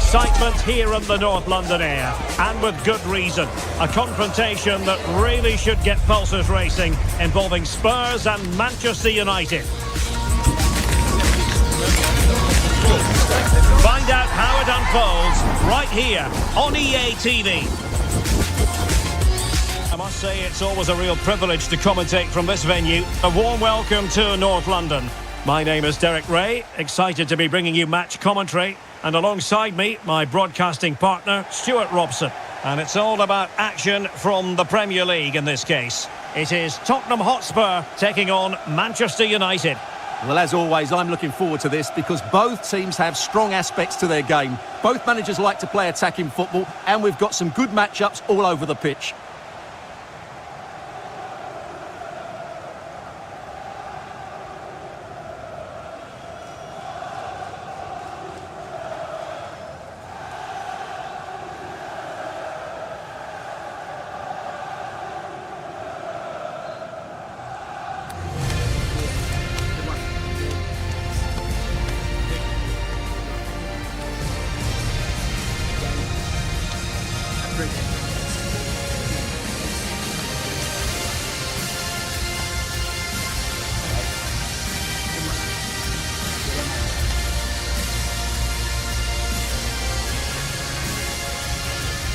excitement here in the North London air, and with good reason. A confrontation that really should get pulses racing, involving Spurs and Manchester United. Find out how it unfolds right here on EA TV. I must say it's always a real privilege to commentate from this venue. A warm welcome to North London. My name is Derek Ray, excited to be bringing you match commentary. And alongside me, my broadcasting partner, Stuart Robson. And it's all about action from the Premier League in this case. It is Tottenham Hotspur taking on Manchester United. Well, as always, I'm looking forward to this because both teams have strong aspects to their game. Both managers like to play attacking football, and we've got some good matchups all over the pitch.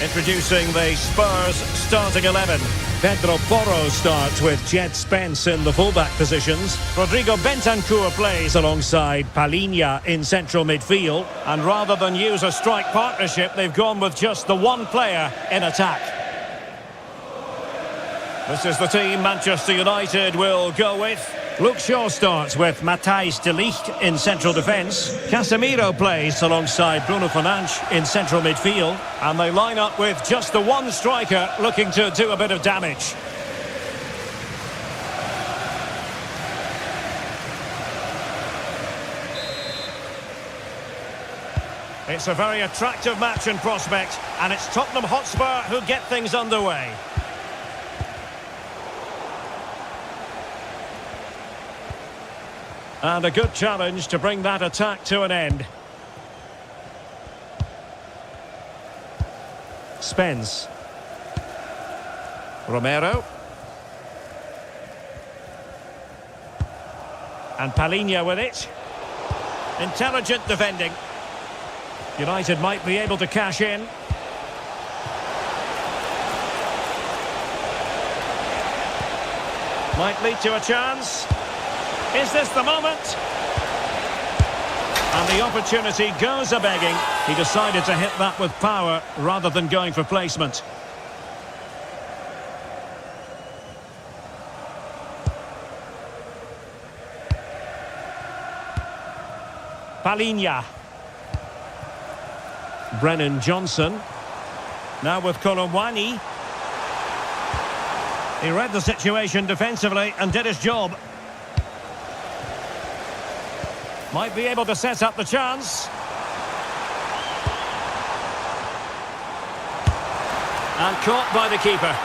Introducing the Spurs starting 11. Pedro Porro starts with Jed Spence in the fullback positions. Rodrigo Bentancur plays alongside Palhinha in central midfield. And rather than use a strike partnership, they've gone with just the one player in attack. This is the team Manchester United will go with. Luke Shaw starts with Matthijs de Ligt in central defence. Casemiro plays alongside Bruno Fernandes in central midfield. And they line up with just the one striker looking to do a bit of damage. It's a very attractive match in prospect, and it's Tottenham Hotspur who get things underway. And a good challenge to bring that attack to an end. Spence. Romero. And Palhinha with it. Intelligent defending. United might be able to cash in. Might lead to a chance. Is this the moment? And the opportunity goes a-begging. He decided to hit that with power rather than going for placement. Palhinha. Brennan Johnson. Now with Colomwani. He read the situation defensively and did his job. Might be able to set up the chance. And caught by the keeper.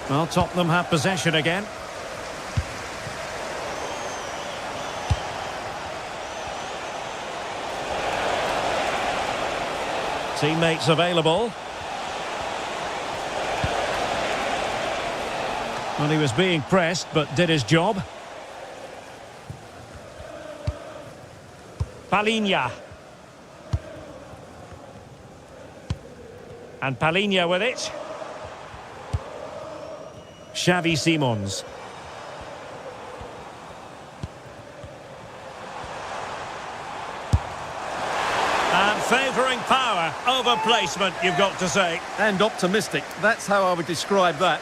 Well, Tottenham have possession again. Teammates available. Well, he was being pressed, but did his job. Palhinha. And Palhinha with it. Xavi Simons. And favouring power over placement, you've got to say. And optimistic. That's how I would describe that.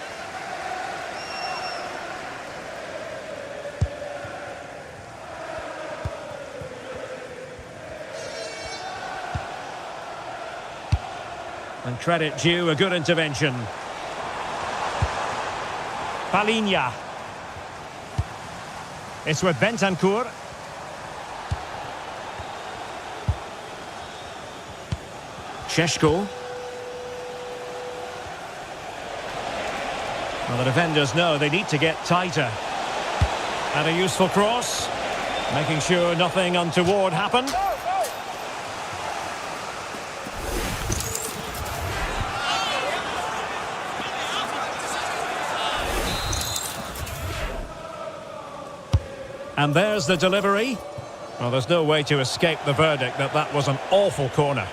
And credit due, a good intervention. Palhinha. It's with Bentancur. Šeško. Well, the defenders know they need to get tighter. And a useful cross. Making sure nothing untoward happened. And there's the delivery. Well, there's no way to escape the verdict that that was an awful corner.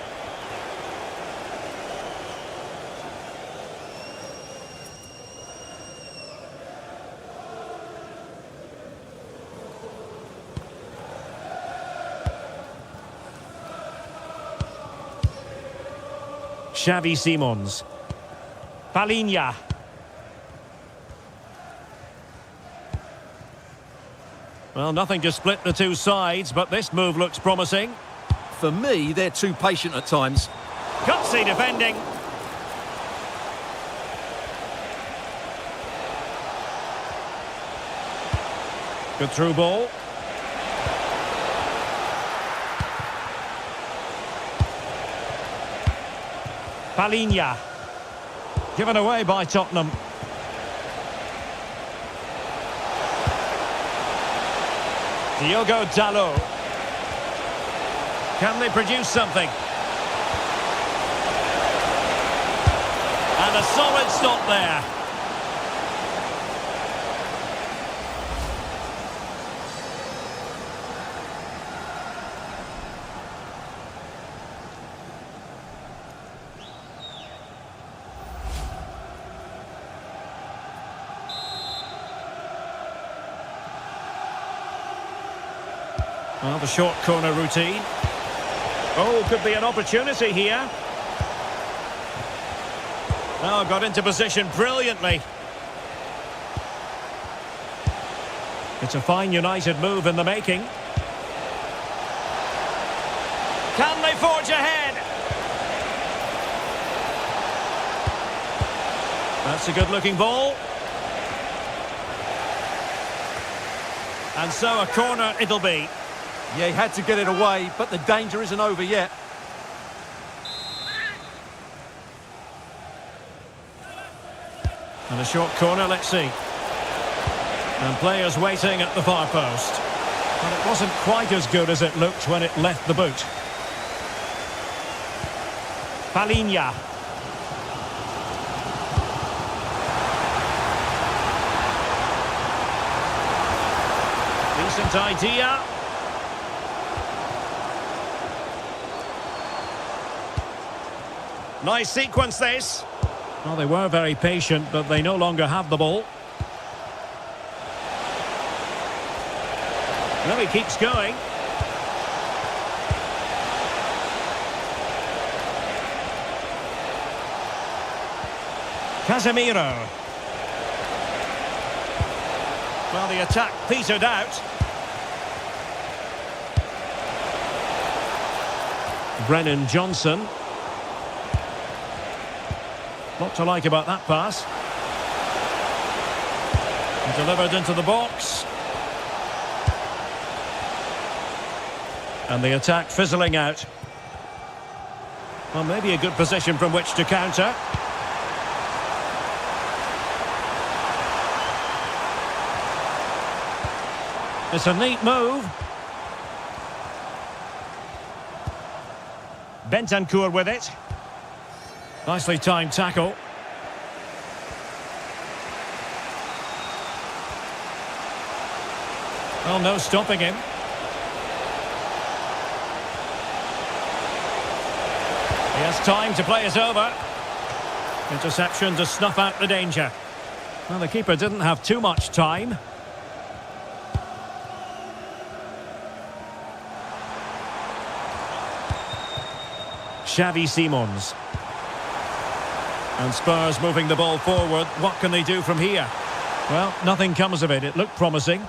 Xavi Simons. Palinha. Well, nothing to split the two sides, but this move looks promising. For me, they're too patient at times. Gutsy defending. Good through ball. Palinha. Given away by Tottenham. Diogo Dalot. Can they produce something? And a solid stop there. Well, the short corner routine. Oh, could be an opportunity here. Oh, got into position brilliantly. It's a fine United move in the making. Can they forge ahead? That's a good-looking ball. And so a corner it'll be. Yeah, he had to get it away, but the danger isn't over yet. And a short corner, let's see. And players waiting at the far post. But it wasn't quite as good as it looked when it left the boot. Palinha. Decent idea. Nice sequence this. Well, they were very patient, but they no longer have the ball. Well, he keeps going. Casemiro. Well, the attack petered out. Brennan Johnson. Not to like about that pass. Delivered into the box. And the attack fizzling out. Well, maybe a good position from which to counter. It's a neat move. Bentancur with it. Nicely timed tackle. Well, no stopping him. He has time to play it over. Interception to snuff out the danger. Well, the keeper didn't have too much time. Xavi Simons. And Spurs moving the ball forward. What can they do from here? Well, nothing comes of it. It looked promising.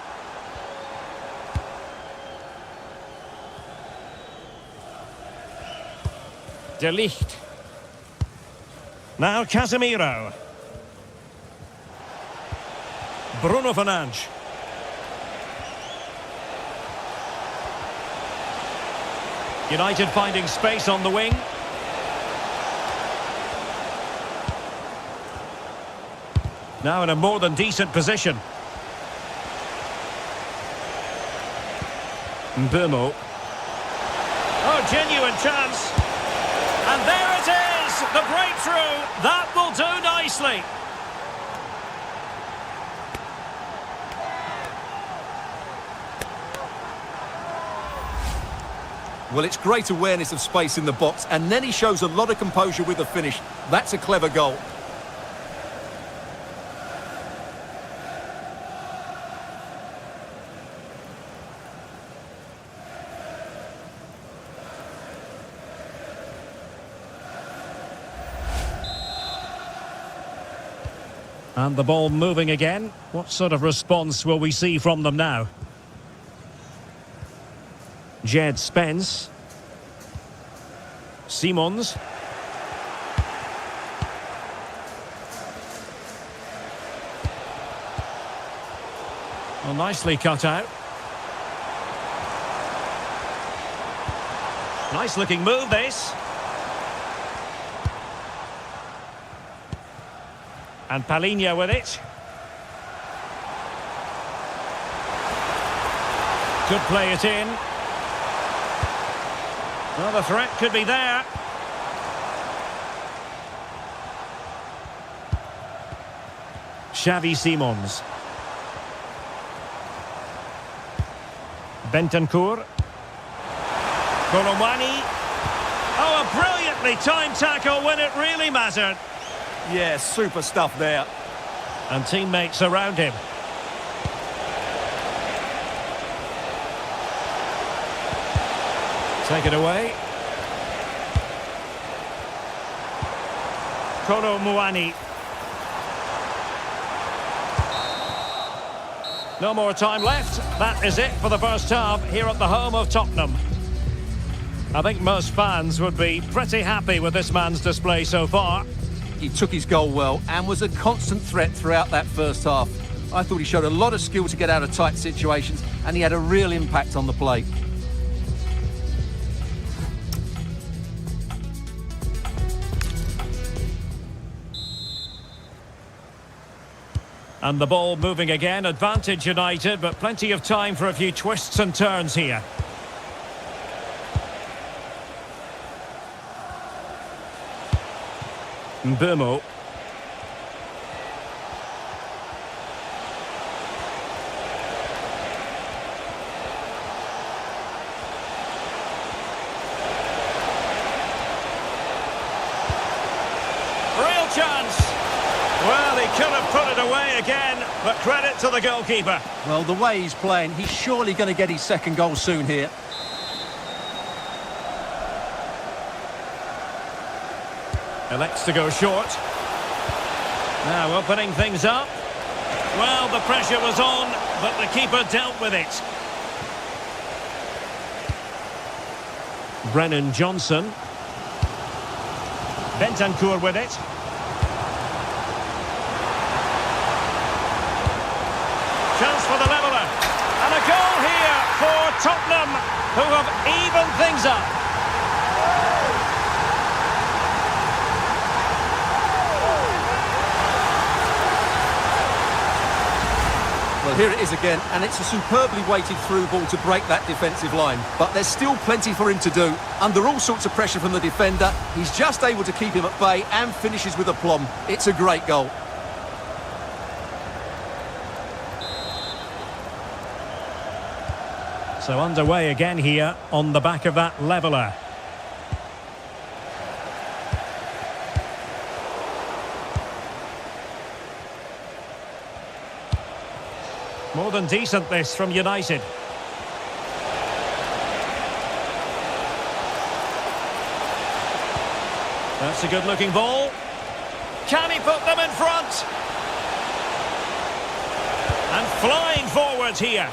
De Ligt. Now Casemiro. Bruno Fernandes. United finding space on the wing. Now in a more than decent position. Mbumo. Oh, genuine chance. And there it is, the breakthrough. That will do nicely. Well, it's great awareness of space in the box, and then he shows a lot of composure with the finish. That's a clever goal. And the ball moving again. What sort of response will we see from them now? Jed Spence. Simons. Well, nicely cut out. Nice looking move, this. And Palinha with it. Could play it in. Well, the threat could be there. Xavi Simons. Bentancur. Colomwani. Oh, a brilliantly timed tackle when it really mattered. Yeah, super stuff there. And teammates around him. Take it away. Colomwani. No more time left. That is it for the first half here at the home of Tottenham. I think most fans would be pretty happy with this man's display so far. He took his goal well and was a constant threat throughout that first half. I thought he showed a lot of skill to get out of tight situations, and he had a real impact on the play. And the ball moving again, advantage United, but plenty of time for a few twists and turns here. Mbumo. Real chance. Well, he could have put it away again, but credit to the goalkeeper. Well, the way he's playing, he's surely going to get his second goal soon here. Elects to go short. Now opening things up. Well, the pressure was on, but the keeper dealt with it. Brennan Johnson. Bentancur with it. Chance for the leveller. And a goal here for Tottenham, who have evened things up. Well, here it is again, and it's a superbly weighted through ball to break that defensive line. But there's still plenty for him to do. Under all sorts of pressure from the defender, he's just able to keep him at bay and finishes with aplomb. It's a great goal. So underway again here on the back of that leveller. More than decent this from United. That's a good looking ball. Can he put them in front? And flying forwards here.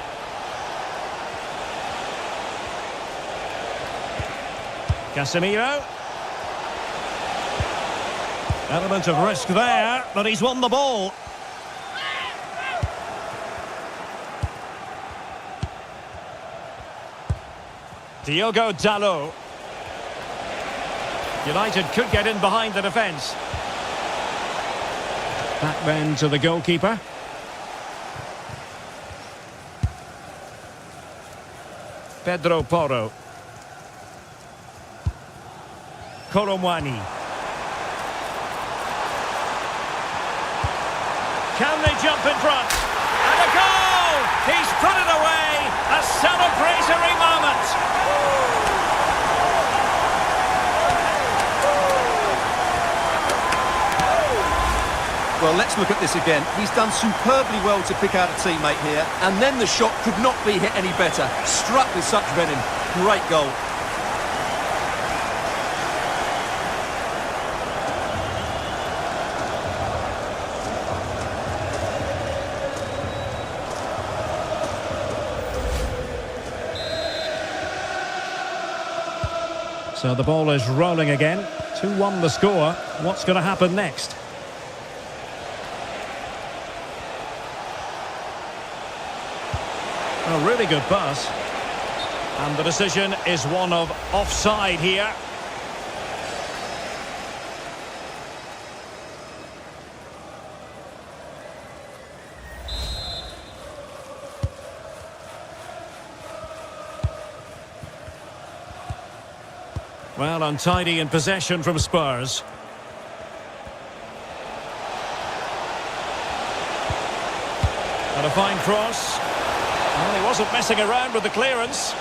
Casemiro. Element of risk there, but he's won the ball. Diogo Dalot. United could get in behind the defence. Back then to the goalkeeper. Pedro Porro. Koromwani. Can they jump in front? And a goal! He's put it away! A celebratory moment! Well, let's look at this again. He's done superbly well to pick out a teammate here, and then the shot could not be hit any better. Struck with such venom. Great goal. So the ball is rolling again. 2-1 the score. What's going to happen next? A really good pass. And the decision is one of offside here. Well, untidy in possession from Spurs. And a fine cross. Well, he wasn't messing around with the clearance.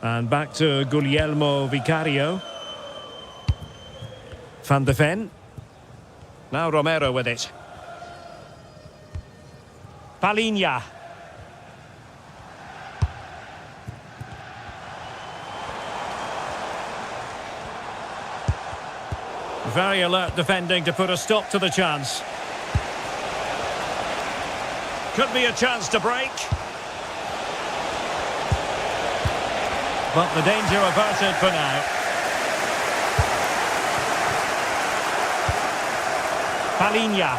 And back to Guglielmo Vicario. Van de Ven. Now Romero with it. Palinha. Very alert defending to put a stop to the chance. Could be a chance to break. But the danger averted for now. Palinha.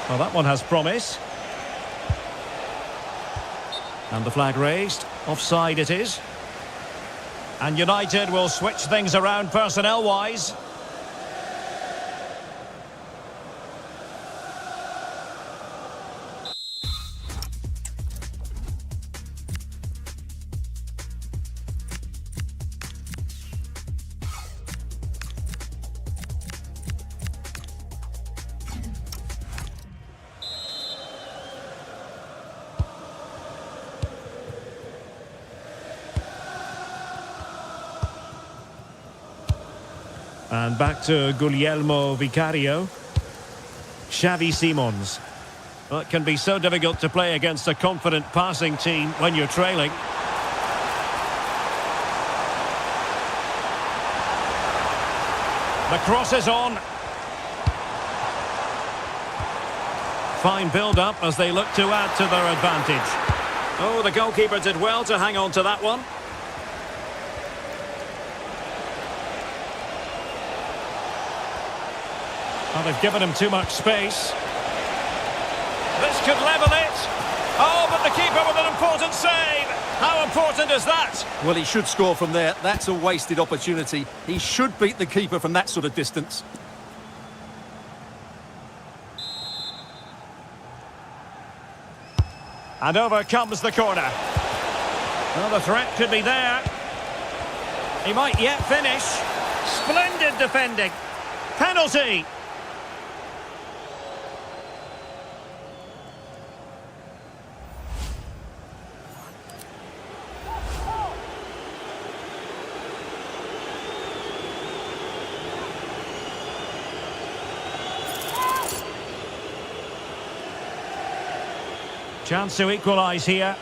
Well, that one has promise. And the flag raised. Offside it is. And United will switch things around personnel-wise. And back to Guglielmo Vicario. Xavi Simons. Well, it can be so difficult to play against a confident passing team when you're trailing. The cross is on. Fine build-up as they look to add to their advantage. Oh, the goalkeeper did well to hang on to that one. Well, they've given him too much space. This could level it. Oh, but the keeper with an important save. How important is that? Well, he should score from there. That's a wasted opportunity. He should beat the keeper from that sort of distance. And over comes the corner. Well, the threat could be there. He might yet finish. Splendid defending. Penalty. Chance to equalise here.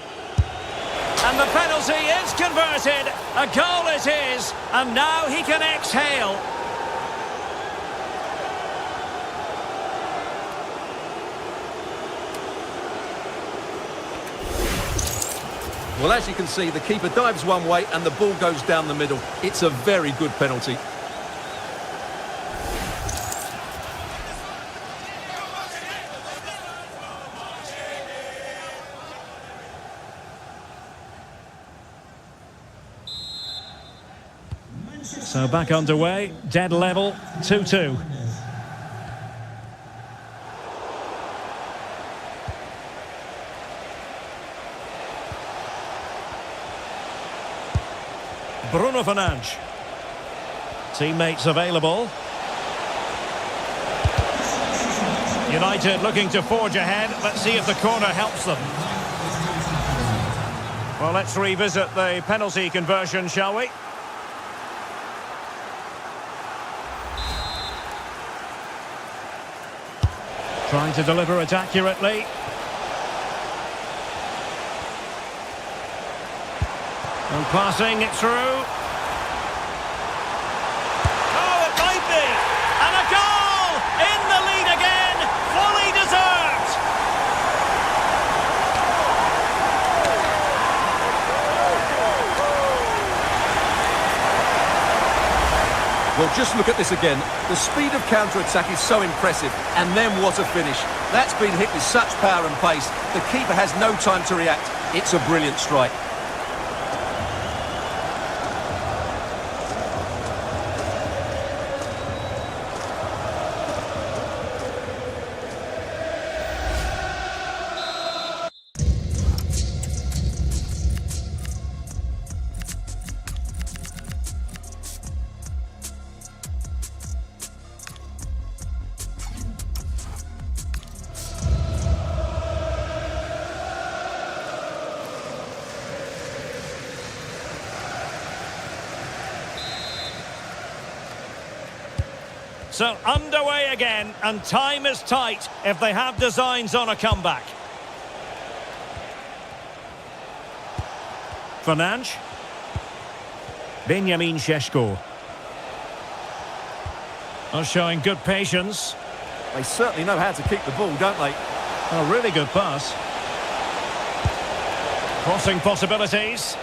And the penalty is converted. A goal it is. And now he can exhale. Well, as you can see, the keeper dives one way and the ball goes down the middle. It's a very good penalty. So back underway, dead level, 2-2. Bruno Fernandes. Teammates available. United looking to forge ahead. Let's see if the corner helps them. Well, let's revisit the penalty conversion, shall we? Trying to deliver it accurately. And passing it through. Oh, it might be! And a goal! In the lead again! Fully deserved! Well, just look at this again. The speed of counter-attack is so impressive. And then what a finish. That's been hit with such power and pace. The keeper has no time to react. It's a brilliant strike. So underway again, and time is tight if they have designs on a comeback. Fernandes. Benjamin Šeško. Are showing good patience. They certainly know how to keep the ball, don't they? A really good pass. Crossing possibilities.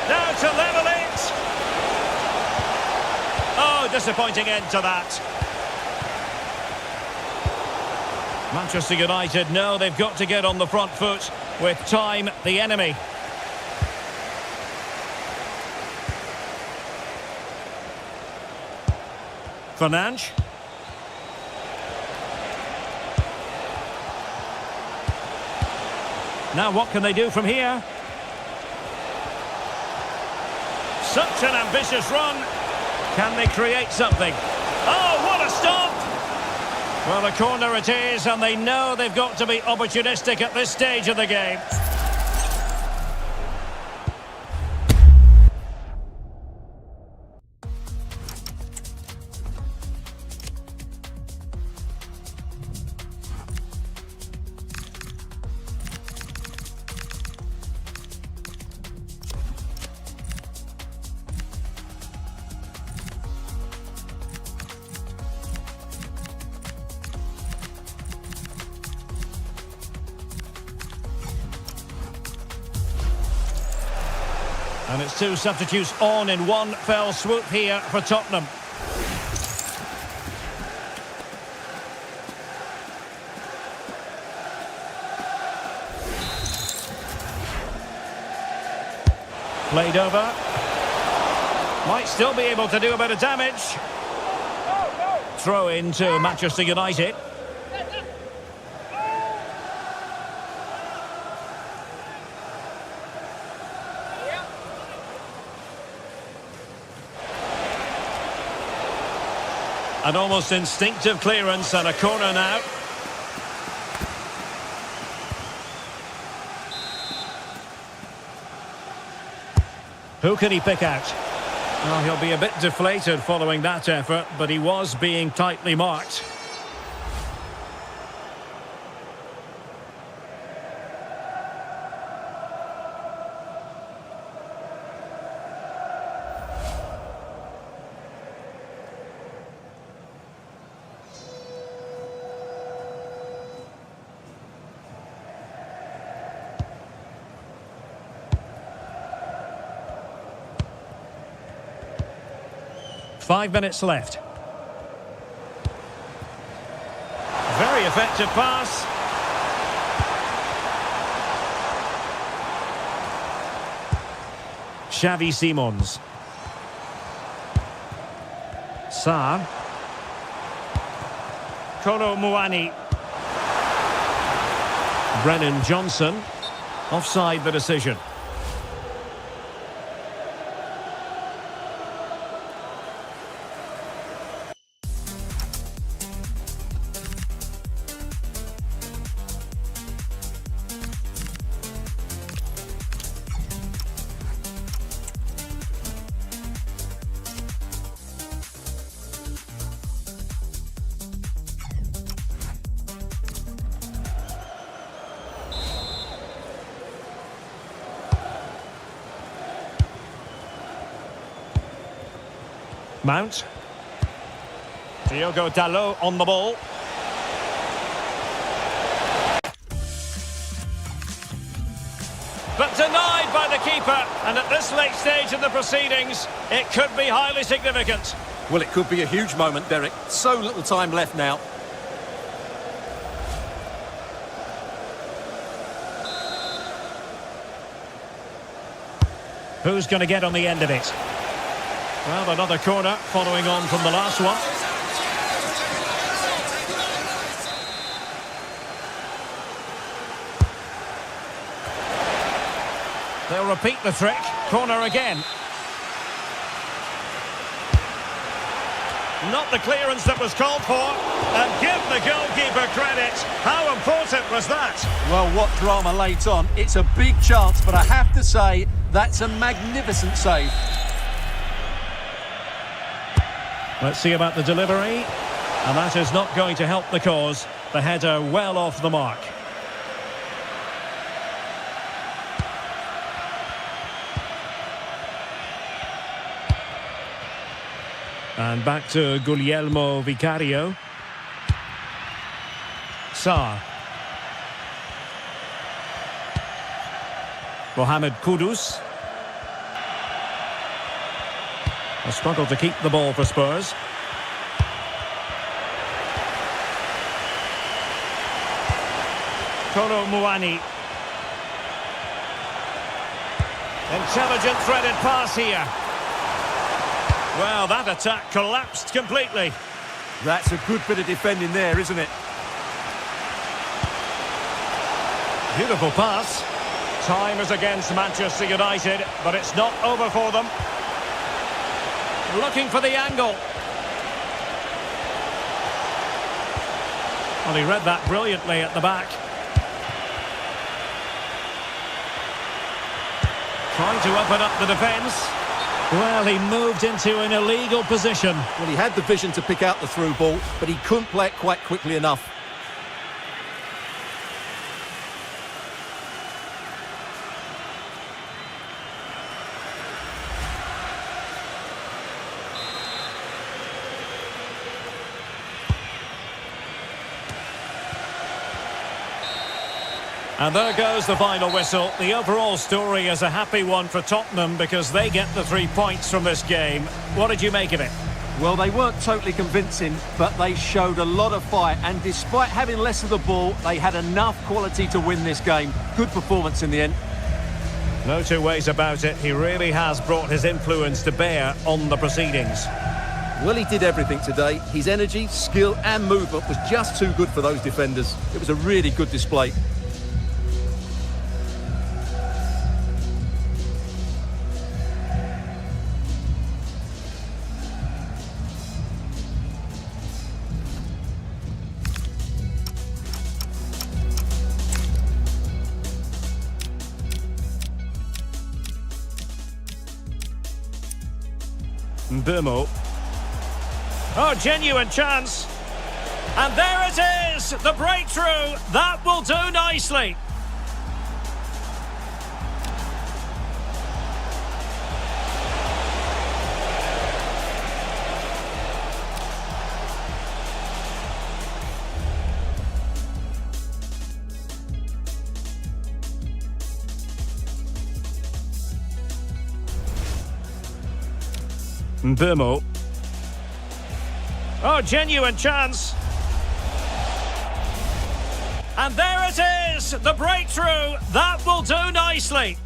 Now to level it. Oh, disappointing end to that. Manchester United know they've got to get on the front foot with time the enemy. Fernandes. Now what can they do from here? Such an ambitious run. Can they create something? Oh, what a stop! Well, a corner it is, and they know they've got to be opportunistic at this stage of the game. And it's two substitutes on in one fell swoop here for Tottenham. Played over. Might still be able to do a bit of damage. Throw in to Manchester United. An almost instinctive clearance and a corner now. Who can he pick out? Well, he'll be a bit deflated following that effort, but he was being tightly marked. Five minutes left. Very effective pass. Xavi Simons. Sarr. Kolo Muani. Brennan Johnson. Offside the decision. Mount. Diogo Dalot on the ball. But denied by the keeper, and at this late stage in the proceedings, it could be highly significant. Well, it could be a huge moment, Derek. So little time left now. Who's going to get on the end of it? Well, another corner following on from the last one. They'll repeat the trick. Corner again. Not the clearance that was called for. And give the goalkeeper credit. How important was that? Well, what drama late on. It's a big chance, but I have to say, that's a magnificent save. Let's see about the delivery. And that is not going to help the cause. The header well off the mark. And back to Guglielmo Vicario. Sarr. Mohamed Kudus. A struggle to keep the ball for Spurs. Kolo Muani. Intelligent threaded pass here. Well, that attack collapsed completely. That's a good bit of defending there, isn't it? Beautiful pass. Time is against Manchester United, but it's not over for them. Looking for the angle. Well, he read that brilliantly at the back. Trying to open up the defence. Well, he moved into an illegal position. Well, he had the vision to pick out the through ball, but he couldn't play it quite quickly enough. And there goes the final whistle. The overall story is a happy one for Tottenham because they get the 3 points from this game. What did you make of it? Well, they weren't totally convincing, but they showed a lot of fight. And despite having less of the ball, they had enough quality to win this game. Good performance in the end. No two ways about it. He really has brought his influence to bear on the proceedings. Well, he did everything today. His energy, skill and movement was just too good for those defenders. It was a really good display. Burmo. Oh, genuine chance. And there it is, the breakthrough. That will do nicely. Burmo. Oh, genuine chance. And there it is, the breakthrough. That will do nicely.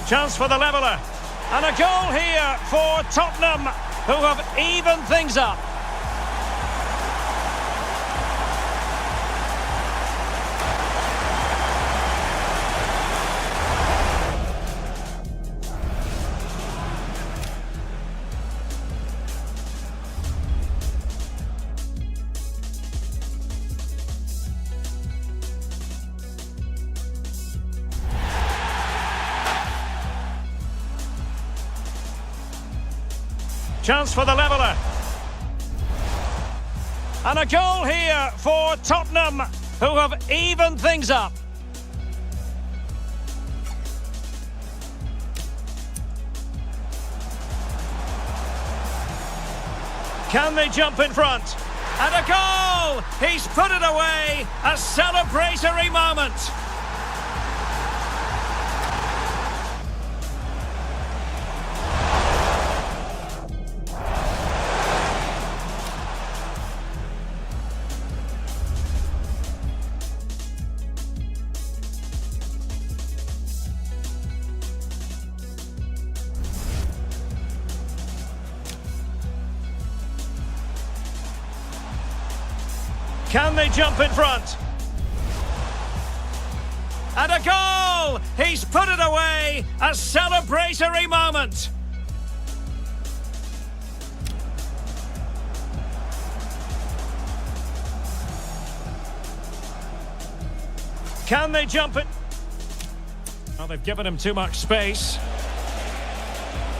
Chance for the leveller. And a goal here for Tottenham, who have evened things up. Chance for the leveller. And a goal here for Tottenham, who have evened things up. Can they jump in front? And a goal! He's put it away. A celebratory moment. Can they jump in front? And a goal! He's put it away. A celebratory moment. Can they jump it? Well, they've given him too much space.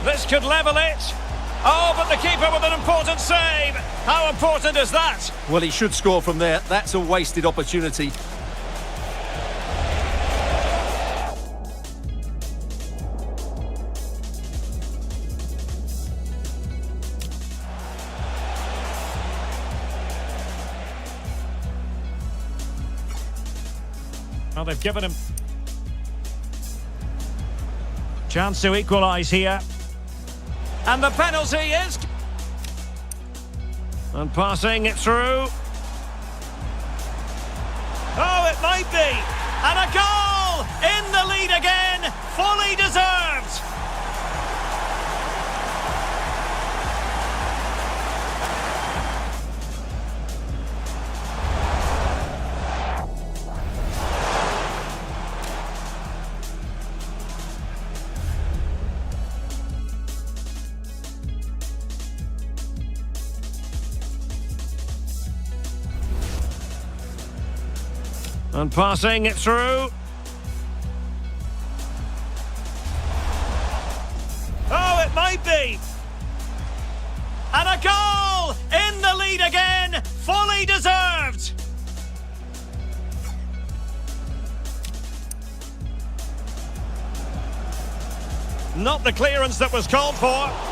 This could level it. Oh, but the keeper with an important save. How important is that? Well, he should score from there. That's a wasted opportunity. Well, they've given him chance to equalise here. And the penalty is... And passing it through. Oh, it might be. And a goal! In the lead again. Fully deserved. And passing it through. Oh, it might be. And a goal! In the lead again. Fully deserved. Not the clearance that was called for.